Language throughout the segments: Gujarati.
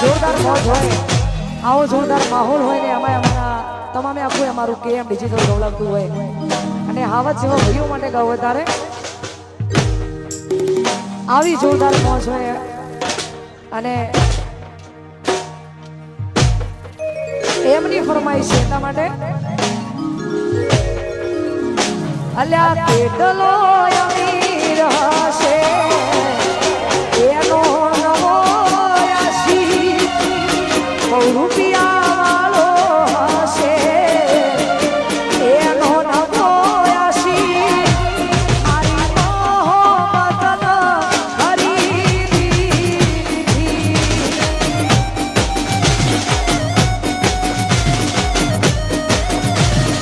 જોરદાર મોજ હોય, આવો જોરદાર માહોલ હોય ને એમાં અમારા તમામે આખું અમારું કેએમ ડિજિટલ ગૌલાવતું હોય અને હાવત જેવા ભાઈઓ માટે ગાવ વધારે આવી જોરદાર મોજ હોય અને એમની ફરમાઈશ છે એટલા માટે અલ્યા કેટલો અમીર હશે એનો નવો આશી બહુ રૂપિયા વાળો હશે એનો નવો આશી મારી મોહબ્બતનો ખરીદી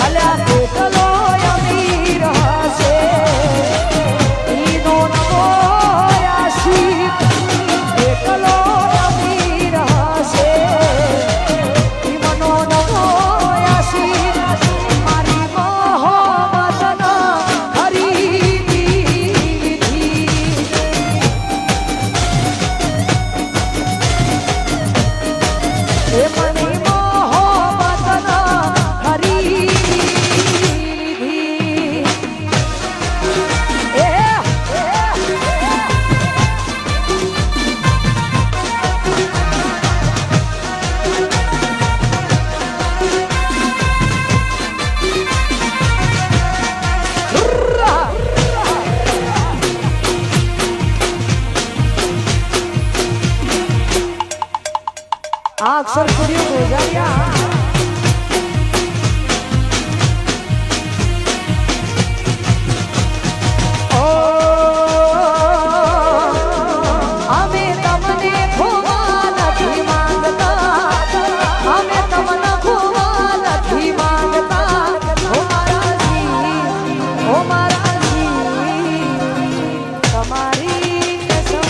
અલ્યા કેટલો અમીર હશે એનો નવો આશી કેટલો અમીર હશે એનો નવો આશી મારી મોહબ્બતનો ખરીદી એ મની મોહબ્બતનો ખરીદી આ અક્ષર સ્ટુડિયો ગોજારિયા અમે તમને ખોવા નથી માંગતા અમે તમને ખોવા નથી માંગતા ઓ મારા જી તમારી કસમ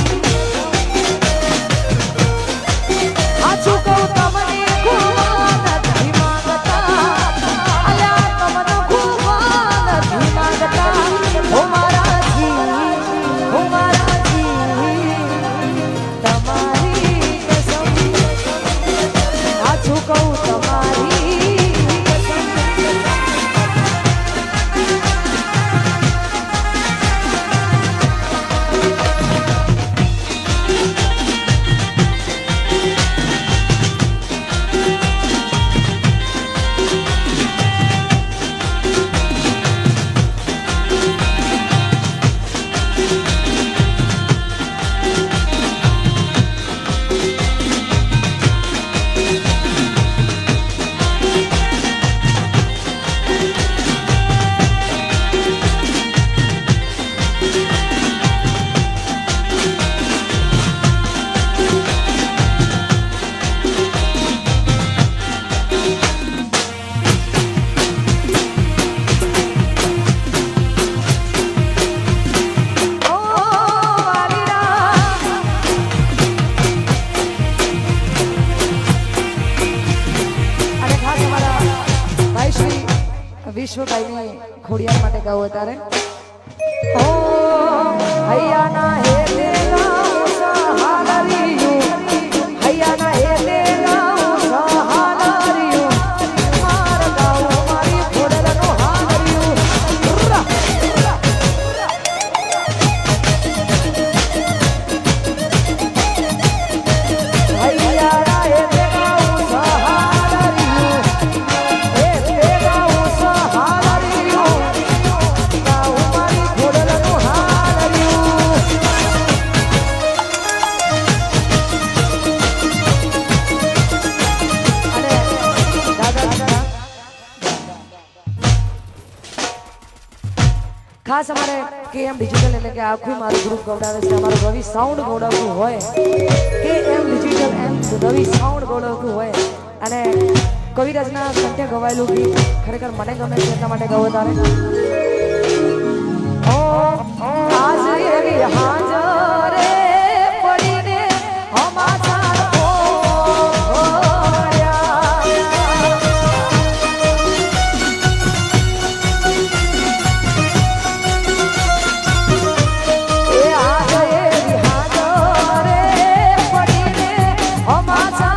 આછું કહું તમને ખોવા નથી માંગતા અલ્યા તમને ખોવા નથી માંગતા ઓ મારા જી તમારી કસમ આછું કહું તમારી કસમ વિશ્વભાઈની ખોડિયાર માટે ગાવું અત્યારે ઓ હૈયાના હે દેલા સહાલરિયું હૈયાના હે દેલા સહાલરિયું માર ગાવ મારી ખોડલનો હાલરિયું હૈયાના હે દેલા સહાલરિયું હે દેલા ખાસ અમારે કેએમ ડિજિટલ એટલે કે આખું મારું ગ્રુપ ગવડાવે છે અમારું રવિ સાઉન્ડ ગવડાવતું હોય કેએમ ડિજિટલ એમ રવિ સાઉન્ડ ગવડાવતું હોય અને કવિરાજના કંઠે ગવાયેલું ગીત ખરેખર મને ગમે છે એટલા માટે ગાવું તારે ઓ આજ એવી હાજરે પડીને અમારા Mata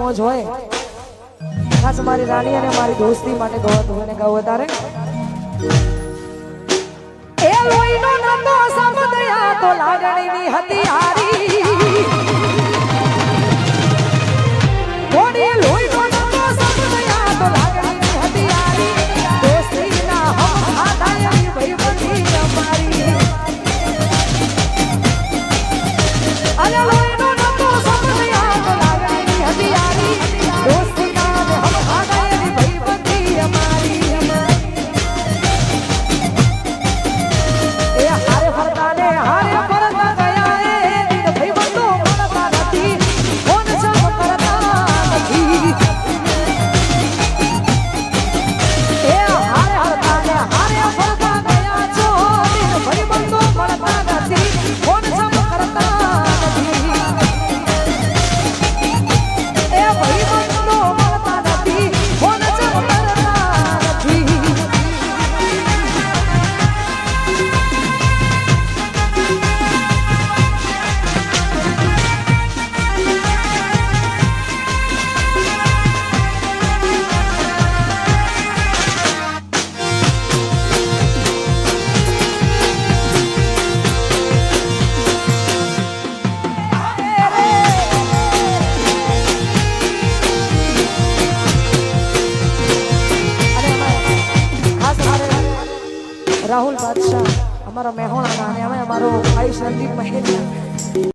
મોજ હોય ખાસ મારી રાણી અને મારી દોસ્તી માટે ગવાતું હોય ને ગાવું તારે એ લોહીનો નતો સમદયા તો લાગણીની હતી હારી થોડી લોહીનો નતો સમદયા તો લાગણીની હતી હારી દોસ્તીના હમ ખાધાય ભાઈ બધી અમારી અલે લોહીનો નતો સમદયા તો લાગણીની હતી હારી દોસ્તીના હમ ખાધાય ભાઈ બધી અમારી હારે ફરતા ગયા એ ભાઈ બંધો મળતા નથી કોણ સમ કરતા નથી એ હારે ફરતા ગયા છો ભાઈ બંધો મળતા નથી કોણ સમ કરતા નથી એ ભાઈ બંધો મળતા નથી કોણ સમ કરતા નથી રાહુલ બાદશાહ અમારા મહેણાના અને અમે અમારો ભાઈ સંદીપ મહેલ